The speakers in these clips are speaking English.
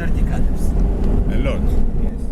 30 caters. A lot. Yes.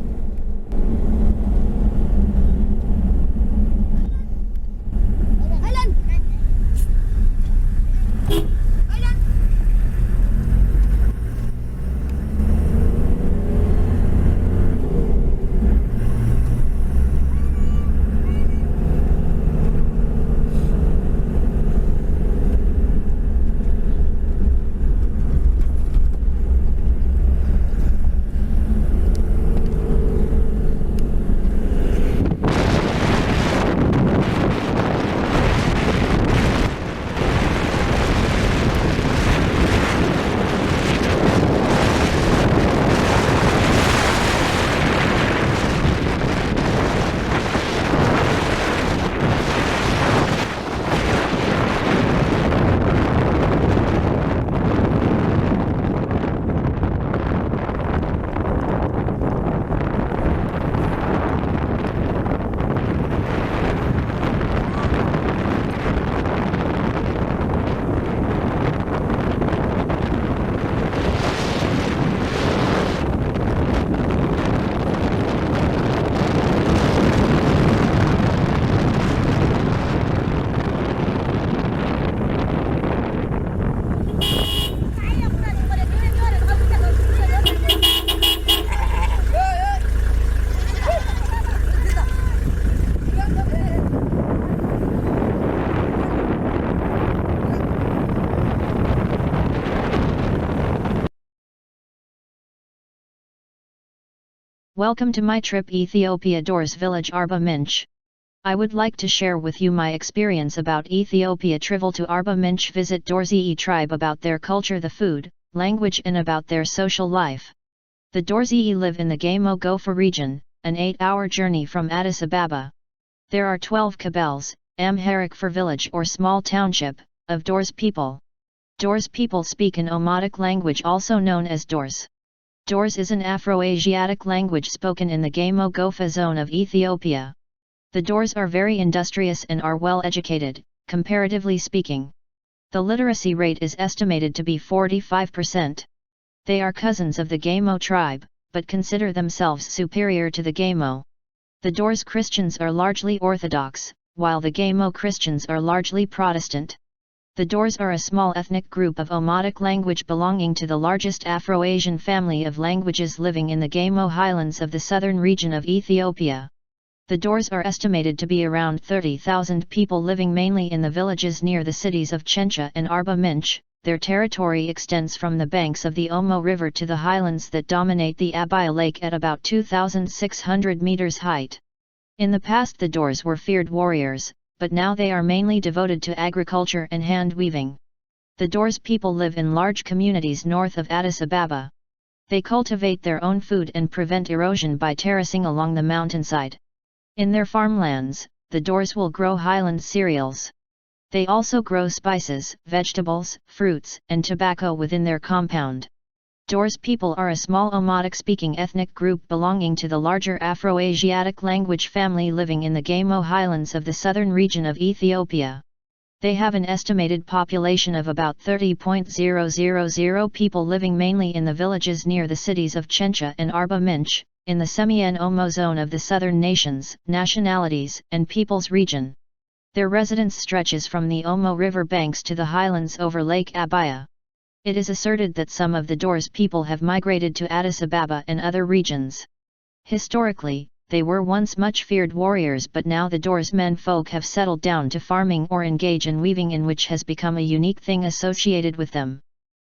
Welcome to my trip Ethiopia Doors Village Arba Minch. I would like to share with you my experience about Ethiopia travel to Arba Minch, visit Dorzi tribe, about their culture, the food, language and about their social life. The Dorzi live in the Gamo Gofa region, an 8-hour journey from Addis Ababa. There are 12 kabels, Amharic for village or small township, of Dors people. Dors people speak an Omotic language also known as Dors. Dors is an Afro-Asiatic language spoken in the Gamo Gofa zone of Ethiopia. The Dors are very industrious and are well educated, comparatively speaking. The literacy rate is estimated to be 45%. They are cousins of the Gamo tribe, but consider themselves superior to the Gamo. The Dors Christians are largely Orthodox, while the Gamo Christians are largely Protestant. The Dors are a small ethnic group of Omotic language belonging to the largest Afro-Asian family of languages living in the Gamo highlands of the southern region of Ethiopia. The Dors are estimated to be around 30,000 people living mainly in the villages near the cities of Chencha and Arba Minch. Their territory extends from the banks of the Omo River to the highlands that dominate the Abaya Lake at about 2,600 meters height. In the past the Dors were feared warriors, but now they are mainly devoted to agriculture and hand weaving. The Dors people live in large communities north of Addis Ababa. They cultivate their own food and prevent erosion by terracing along the mountainside. In their farmlands, the Dors will grow highland cereals. They also grow spices, vegetables, fruits, and tobacco within their compound. Dors people are a small Omotic-speaking ethnic group belonging to the larger Afro-Asiatic language family living in the Gamo highlands of the southern region of Ethiopia. They have an estimated population of about 30,000 people living mainly in the villages near the cities of Chencha and Arba Minch, in the semi-Omo zone of the southern nations, nationalities, and peoples region. Their residence stretches from the Omo River banks to the highlands over Lake Abaya. It is asserted that some of the Dors people have migrated to Addis Ababa and other regions. Historically, they were once much feared warriors, but now the Dors men folk have settled down to farming or engage in weaving, in which has become a unique thing associated with them.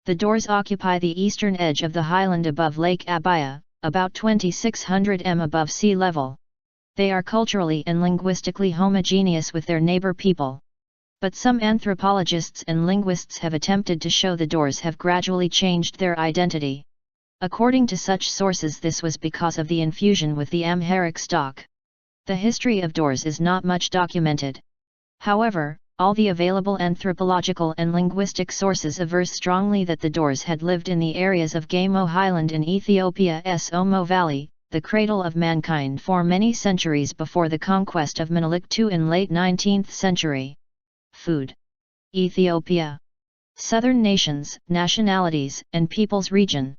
The Dors occupy the eastern edge of the highland above Lake Abaya, about 2,600 m above sea level. They are culturally and linguistically homogeneous with their neighbor people. But some anthropologists and linguists have attempted to show the Dors have gradually changed their identity. According to such sources, this was because of the infusion with the Amharic stock. The history of Dors is not much documented. However, all the available anthropological and linguistic sources aver strongly that the Dors had lived in the areas of Gamo Highland in Ethiopia's Omo Valley, the cradle of mankind, for many centuries before the conquest of Menelik II in late 19th century. Food. Ethiopia. Southern nations, nationalities, and peoples region.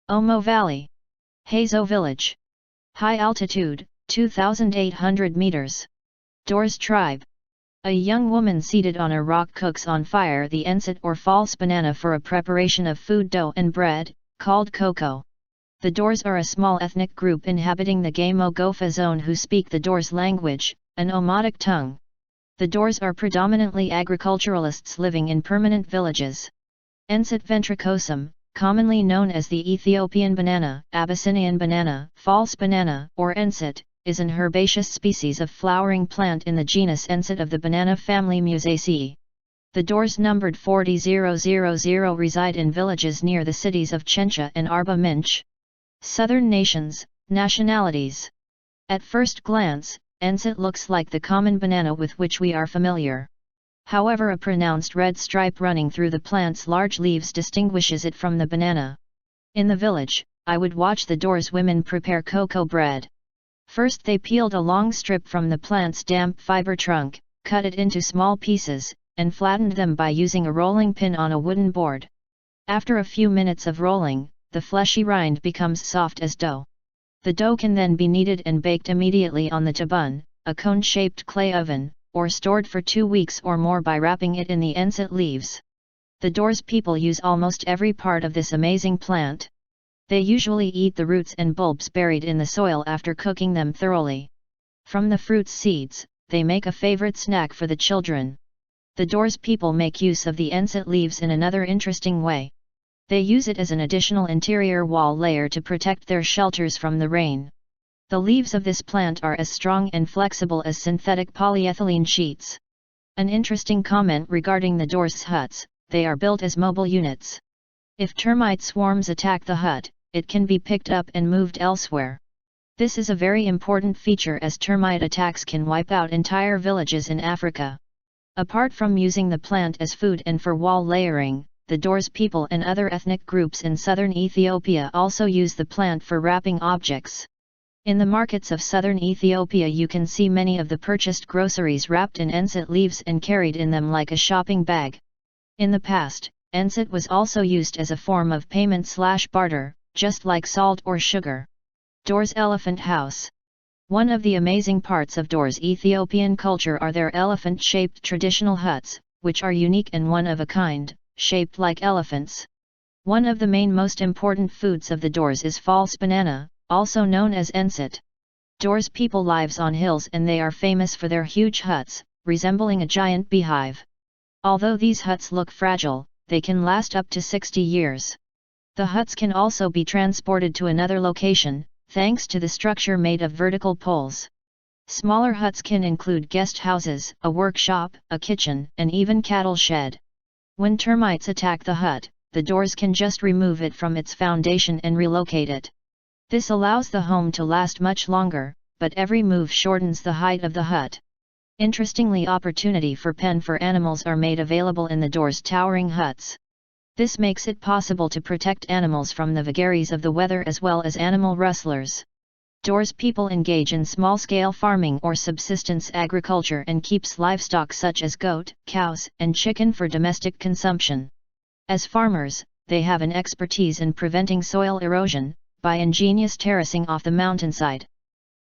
Omo Valley. Hazo Village. High altitude, 2,800 meters. Dors tribe. A young woman seated on a rock cooks on fire the enset or false banana for a preparation of food dough and bread, called cocoa. The Dors are a small ethnic group inhabiting the Gamo Gofa zone who speak the Dors language, an Omotic tongue. The Dors are predominantly agriculturalists living in permanent villages. Enset ventricosum, commonly known as the Ethiopian banana, Abyssinian banana, false banana, or enset, is an herbaceous species of flowering plant in the genus Enset of the banana family Musaceae. The Dors numbered 40,000 reside in villages near the cities of Chencha and Arba Minch. Southern nations, nationalities. At first glance, Enset looks like the common banana with which we are familiar. However, a pronounced red stripe running through the plant's large leaves distinguishes it from the banana. In the village, I would watch the Dors women prepare cocoa bread. First they peeled a long strip from the plant's damp fiber trunk, cut it into small pieces, and flattened them by using a rolling pin on a wooden board. After a few minutes of rolling, the fleshy rind becomes soft as dough. The dough can then be kneaded and baked immediately on the tabun, a cone-shaped clay oven, or stored for 2 weeks or more by wrapping it in the enset leaves. The Dors people use almost every part of this amazing plant. They usually eat the roots and bulbs buried in the soil after cooking them thoroughly. From the fruit's seeds, they make a favorite snack for the children. The Dors people make use of the enset leaves in another interesting way. They use it as an additional interior wall layer to protect their shelters from the rain. The leaves of this plant are as strong and flexible as synthetic polyethylene sheets. An interesting comment regarding the Dors huts: they are built as mobile units. If termite swarms attack the hut, it can be picked up and moved elsewhere. This is a very important feature as termite attacks can wipe out entire villages in Africa. Apart from using the plant as food and for wall layering, the Dors people and other ethnic groups in southern Ethiopia also use the plant for wrapping objects. In the markets of southern Ethiopia you can see many of the purchased groceries wrapped in enset leaves and carried in them like a shopping bag. In the past, enset was also used as a form of payment/barter, just like salt or sugar. Dors Elephant House. One of the amazing parts of Dors Ethiopian culture are their elephant-shaped traditional huts, which are unique and one of a kind, shaped like elephants. One of the most important foods of the Dors is false banana, also known as enset. Dors people lives on hills and they are famous for their huge huts, resembling a giant beehive. Although these huts look fragile, they can last up to 60 years. The huts can also be transported to another location, thanks to the structure made of vertical poles. Smaller huts can include guest houses, a workshop, a kitchen, and even cattle shed. When termites attack the hut, the Dors can just remove it from its foundation and relocate it. This allows the home to last much longer, but every move shortens the height of the hut. Interestingly, opportunity for pen for animals are made available in the Dors towering huts. This makes it possible to protect animals from the vagaries of the weather as well as animal rustlers. Dors people engage in small-scale farming or subsistence agriculture and keeps livestock such as goat, cows, and chicken for domestic consumption. As farmers, they have an expertise in preventing soil erosion, by ingenious terracing off the mountainside.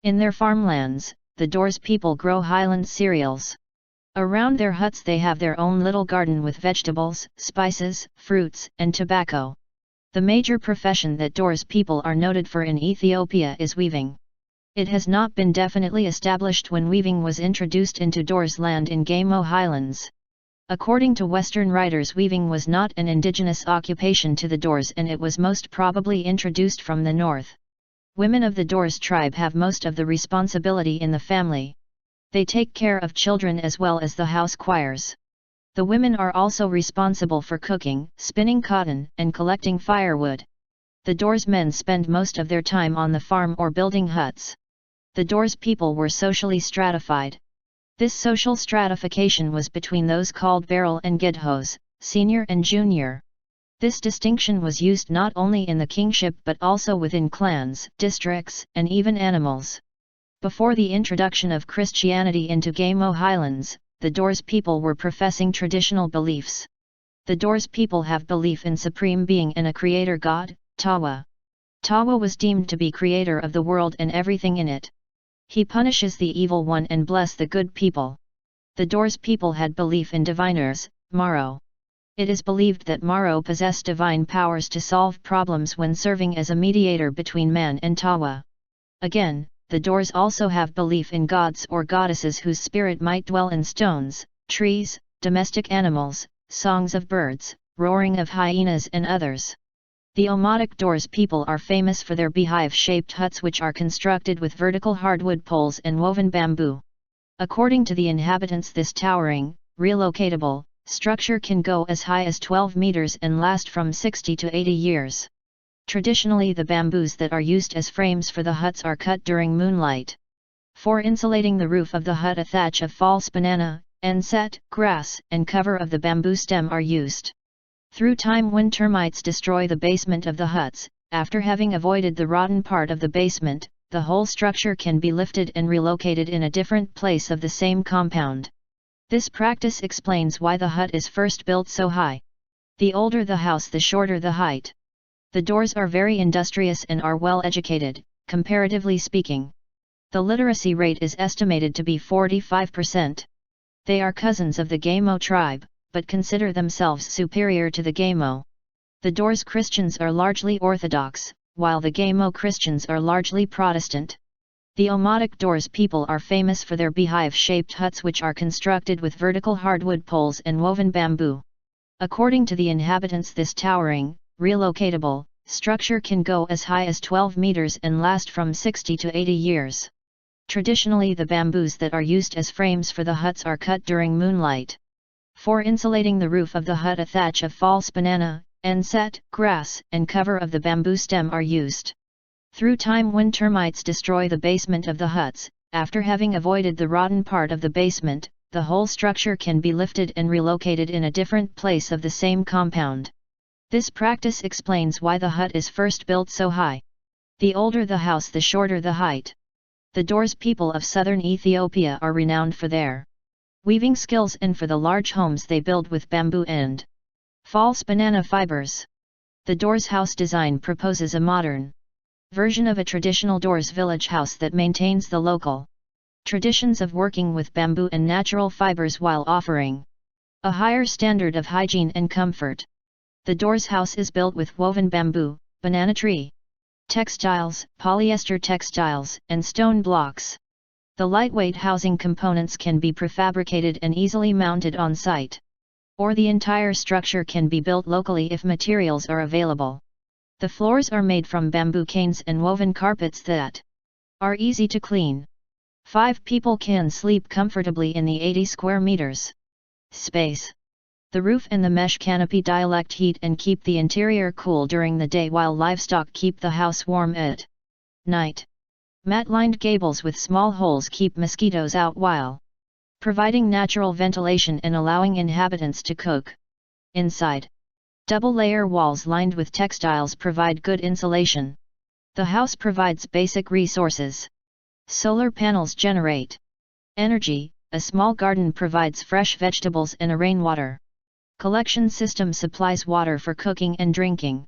In their farmlands, the Dors people grow highland cereals. Around their huts they have their own little garden with vegetables, spices, fruits, and tobacco. The major profession that Dors people are noted for in Ethiopia is weaving. It has not been definitely established when weaving was introduced into Dors land in Gamo Highlands. According to Western writers, weaving was not an indigenous occupation to the Dors and it was most probably introduced from the north. Women of the Dors tribe have most of the responsibility in the family. They take care of children as well as the house choirs. The women are also responsible for cooking, spinning cotton, and collecting firewood. The Dors men spend most of their time on the farm or building huts. The Dors people were socially stratified. This social stratification was between those called Beryl and Gedhos, senior and junior. This distinction was used not only in the kingship but also within clans, districts, and even animals. Before the introduction of Christianity into Gamo Highlands, the Dors people were professing traditional beliefs. The Dors people have belief in supreme being and a creator god, Tawa. Tawa was deemed to be creator of the world and everything in it. He punishes the evil one and bless the good people. The Doors people had belief in diviners, Maro. It is believed that Maro possessed divine powers to solve problems when serving as a mediator between man and Tawa. Again, the Doors also have belief in gods or goddesses whose spirit might dwell in stones, trees, domestic animals, songs of birds, roaring of hyenas and others. The Omotic Doors people are famous for their beehive-shaped huts which are constructed with vertical hardwood poles and woven bamboo. According to the inhabitants, this towering, relocatable, structure can go as high as 12 meters and last from 60 to 80 years. Traditionally, the bamboos that are used as frames for the huts are cut during moonlight. For insulating the roof of the hut, a thatch of false banana, enset, grass, and cover of the bamboo stem are used. Through time, when termites destroy the basement of the huts, after having avoided the rotten part of the basement, the whole structure can be lifted and relocated in a different place of the same compound. This practice explains why the hut is first built so high. The older the house, the shorter the height. The Doors are very industrious and are well educated, comparatively speaking. The literacy rate is estimated to be 45%. They are cousins of the Gamo tribe, but consider themselves superior to the Gamo. The Doors Christians are largely Orthodox, while the Gamo Christians are largely Protestant. The Omotic Doors people are famous for their beehive-shaped huts which are constructed with vertical hardwood poles and woven bamboo. According to the inhabitants, this towering, relocatable, structure can go as high as 12 meters and last from 60 to 80 years. Traditionally, the bamboos that are used as frames for the huts are cut during moonlight. For insulating the roof of the hut, a thatch of false banana, enset, grass, and cover of the bamboo stem are used. Through time, when termites destroy the basement of the huts, after having avoided the rotten part of the basement, the whole structure can be lifted and relocated in a different place of the same compound. This practice explains why the hut is first built so high. The older the house, the shorter the height. The Doors people of southern Ethiopia are renowned for their weaving skills and for the large homes they build with bamboo and false banana fibers. The Doors house design proposes a modern version of a traditional Doors village house that maintains the local traditions of working with bamboo and natural fibers while offering a higher standard of hygiene and comfort. The Doors house is built with woven bamboo, banana tree textiles, polyester textiles, and stone blocks. The lightweight housing components can be prefabricated and easily mounted on site. Or the entire structure can be built locally if materials are available. The floors are made from bamboo canes and woven carpets that are easy to clean. 5 people can sleep comfortably in the 80 square meters space. The roof and the mesh canopy deflect heat and keep the interior cool during the day, while livestock keep the house warm at night. Mat-lined gables with small holes keep mosquitoes out while providing natural ventilation and allowing inhabitants to cook inside. Double-layer walls lined with textiles provide good insulation. The house provides basic resources. Solar panels generate energy, a small garden provides fresh vegetables, and a rainwater collection system supplies water for cooking and drinking.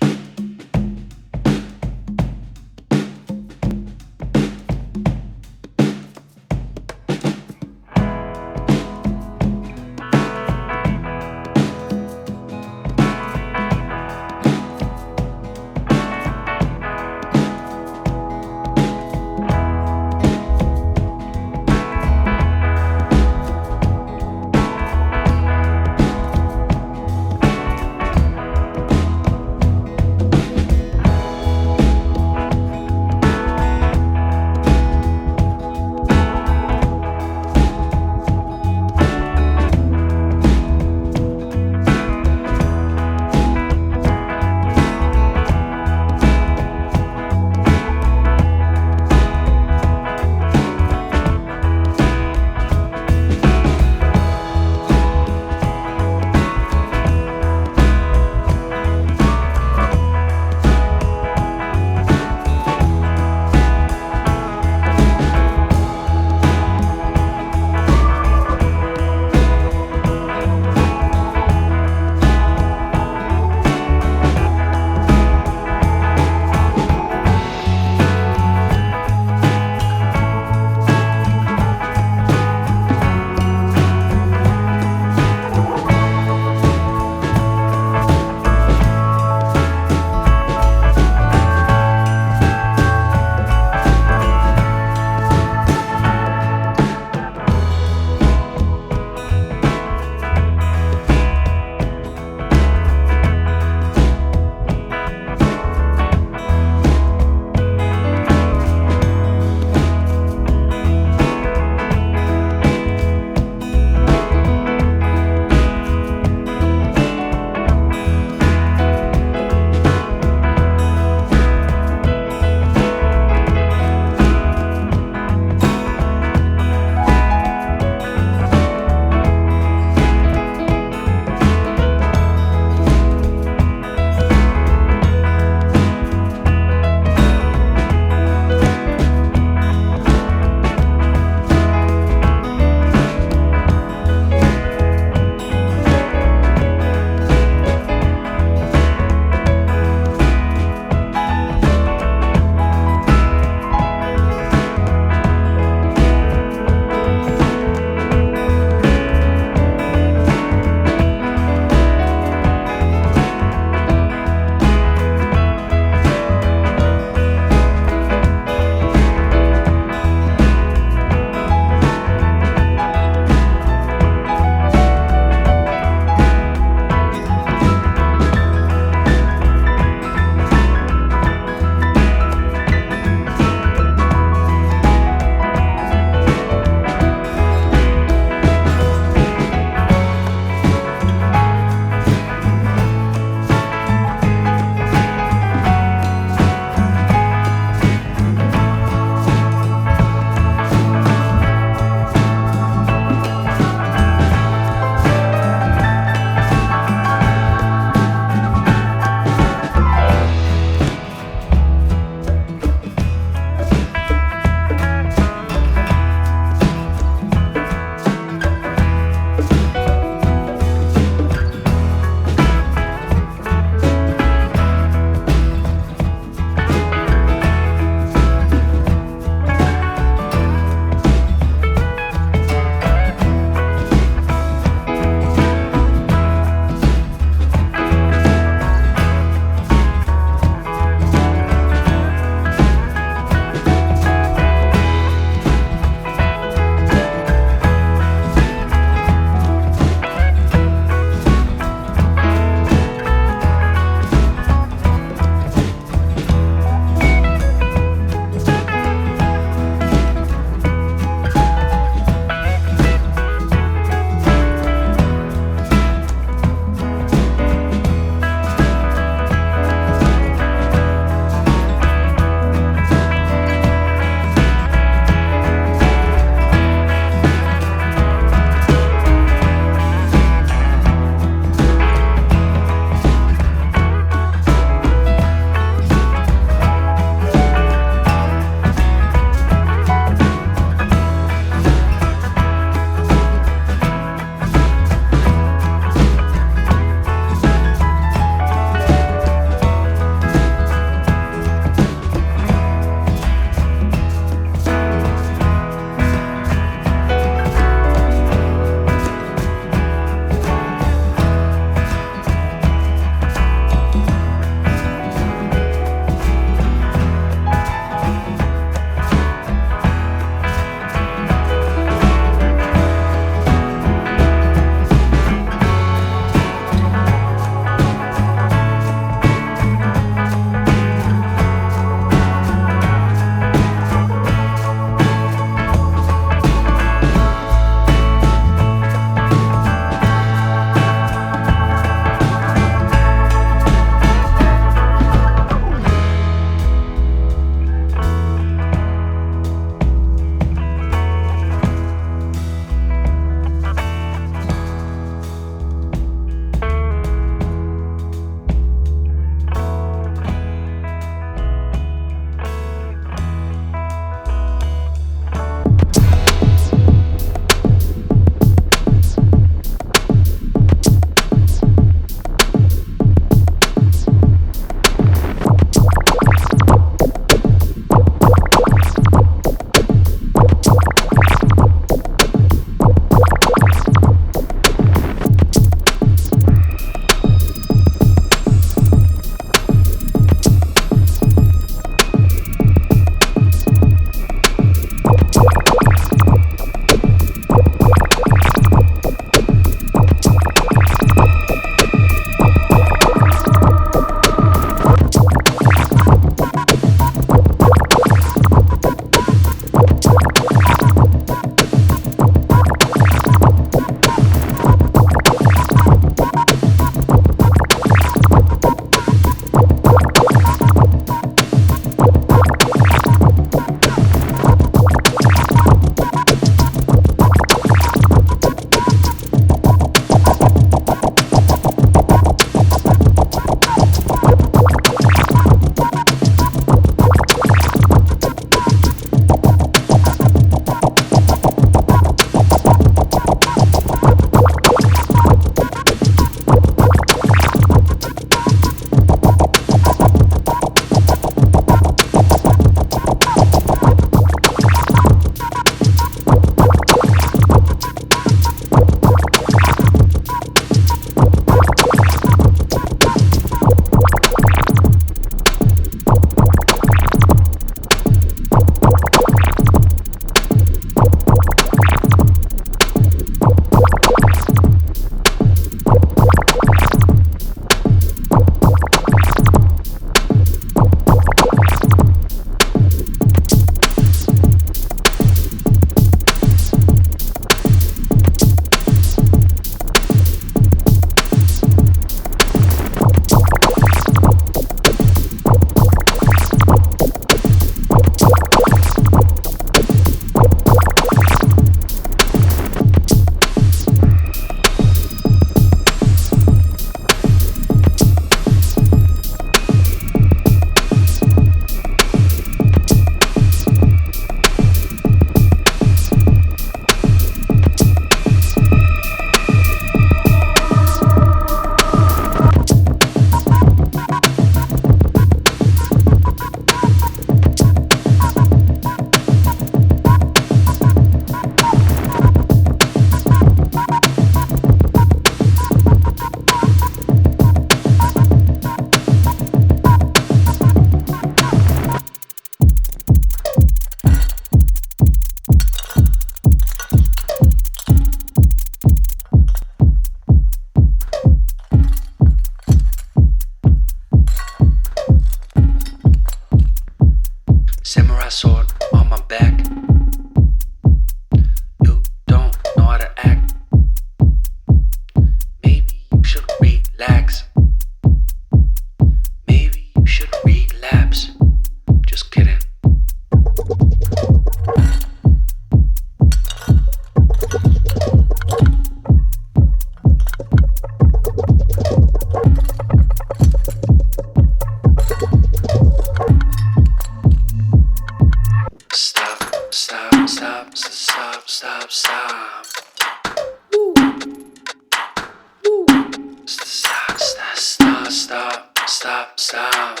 Stop, stop, stop, stop, stop, stop.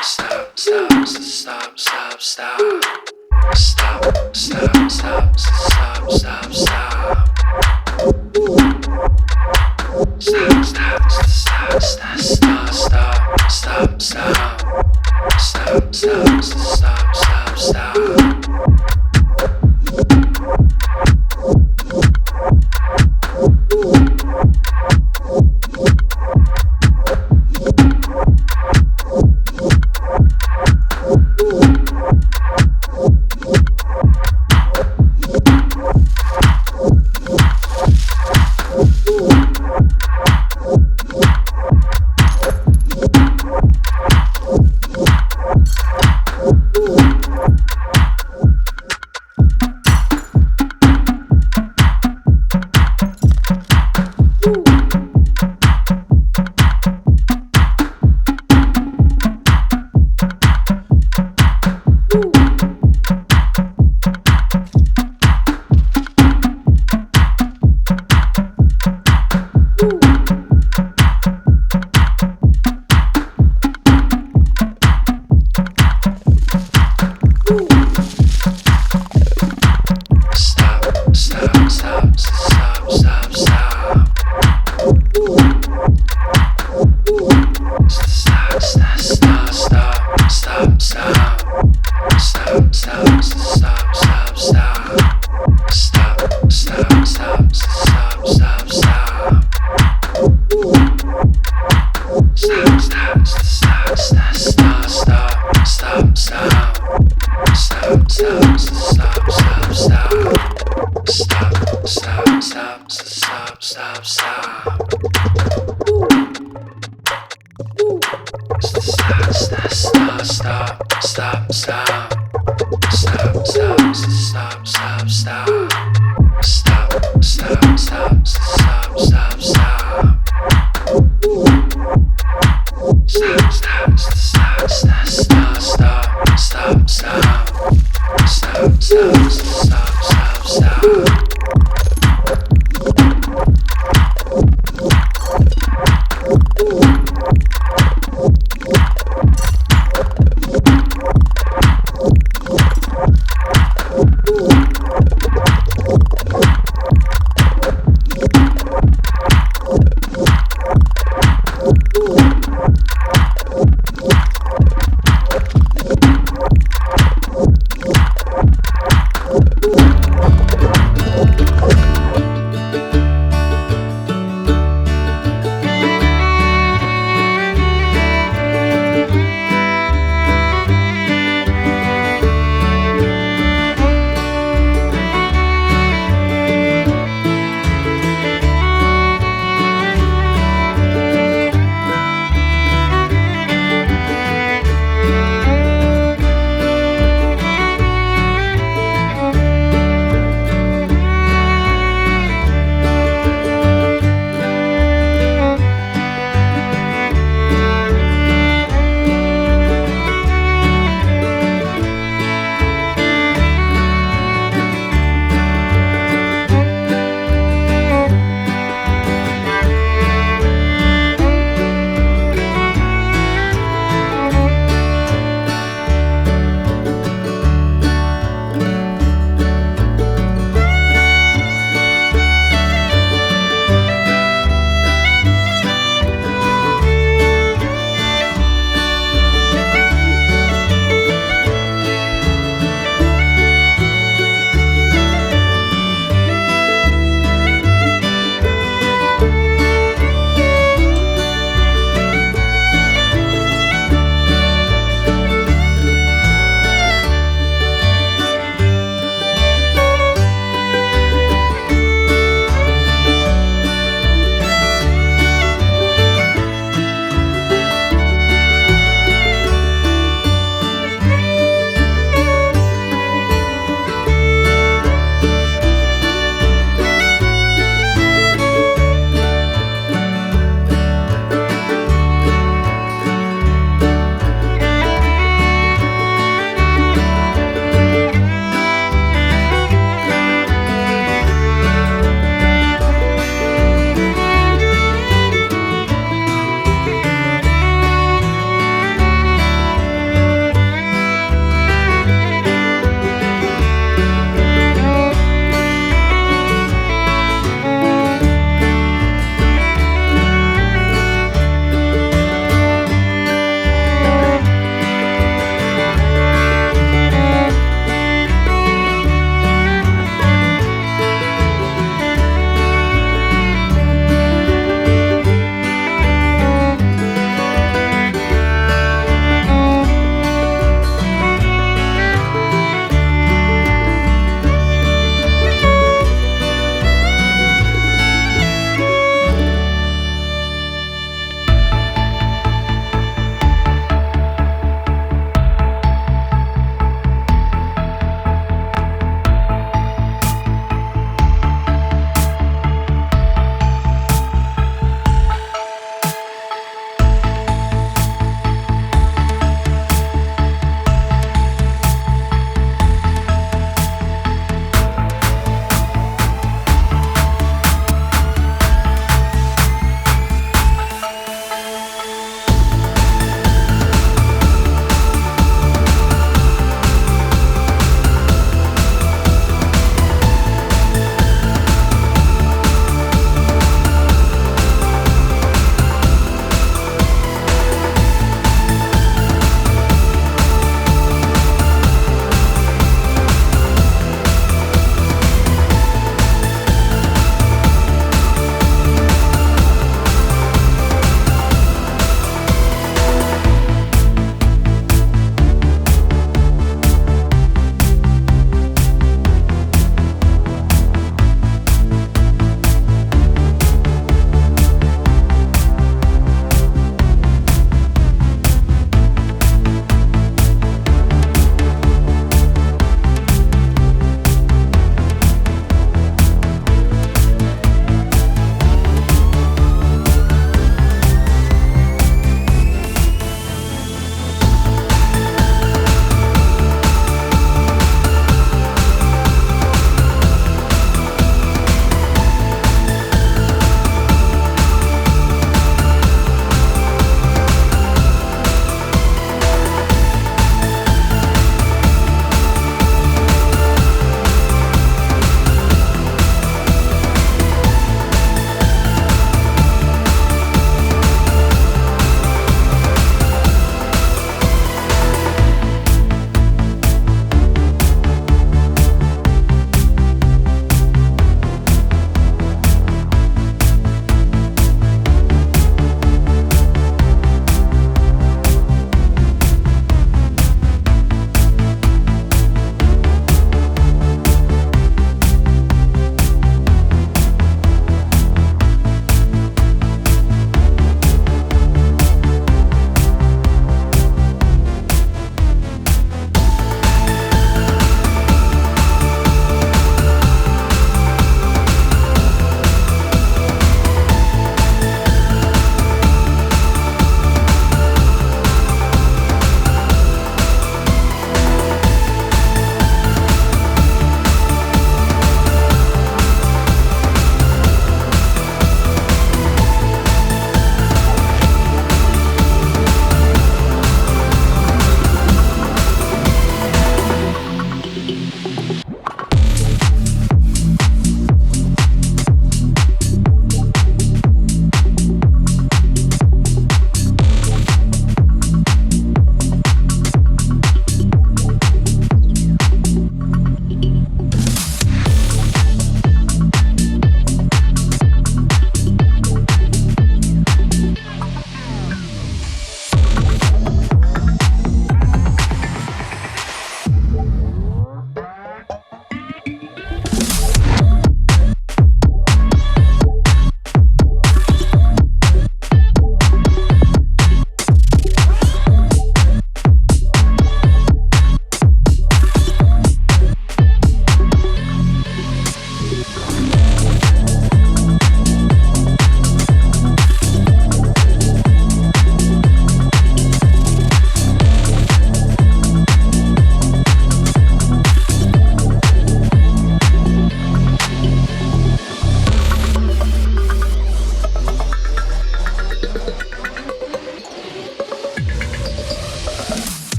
Stop, stop, stop, stop, stop. Stop, stop, stop, stop, stop, stop. Stop, stop.